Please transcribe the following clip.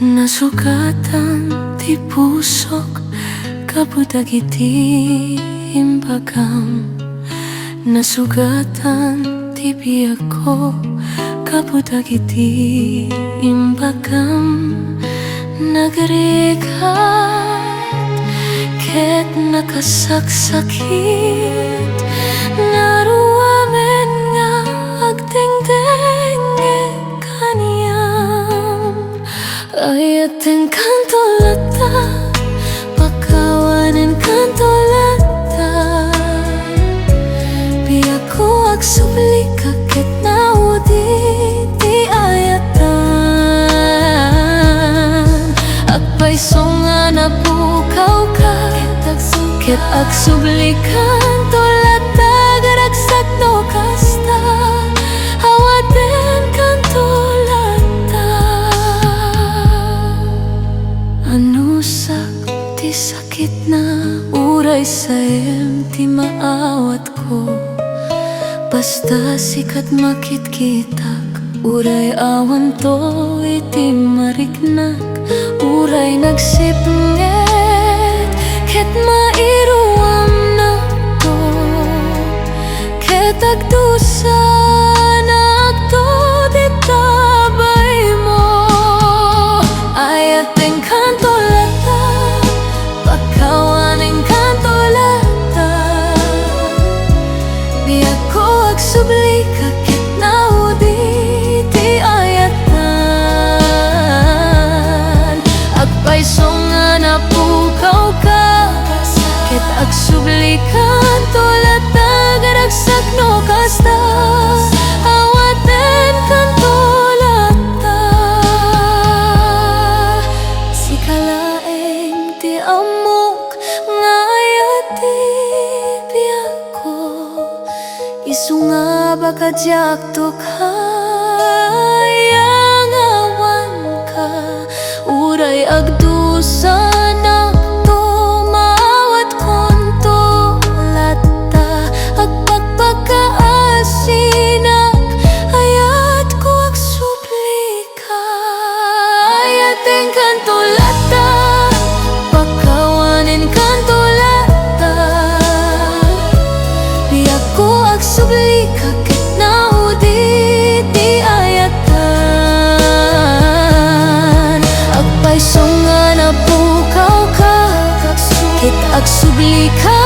Nasugatan ti pusok kabudag iti imbagam. Nasugatan ti biag ko kabudag iti imbagam. Nagrikat ket nakasaksakit, naruamen nga agdengdeng kaniyam. Ayaten kantolata, pakawanen kantolata. Biag ko agsublika ket naudi ti ayatan. Agpayso nga napukaw ka, ket agsublikan tolata. Garagsak no kasta, awaten kantolata. Anusak ti sakit na uray saem ti maawat ko. Basta sikat makitkitak, uray awan to iti mariknak. Uray nagsipnget ket mairuam na to, ket agdusa na to di tabay mo. Ayaten kantolata, pakawanen kantolata. Biag ko agsublika ket naudi ti ayatan. Agpayso nga napukaw ka, ket agsublikan tolata. Garagsak no kasta, awaten kantolata. Sikalaeng ti amok nga ayat ti biag ko. Isu nga bakadyak to kayang awan ka. Uray agdusa na to maawat kontolata. Agpagpagkaasinak, ayat ko agsublika. Ayaten kantolata, pakawanen kantolata. Biag ko agsublika ket naudi ti ayatan. Agpayso nga napukaw ka, ket agsublika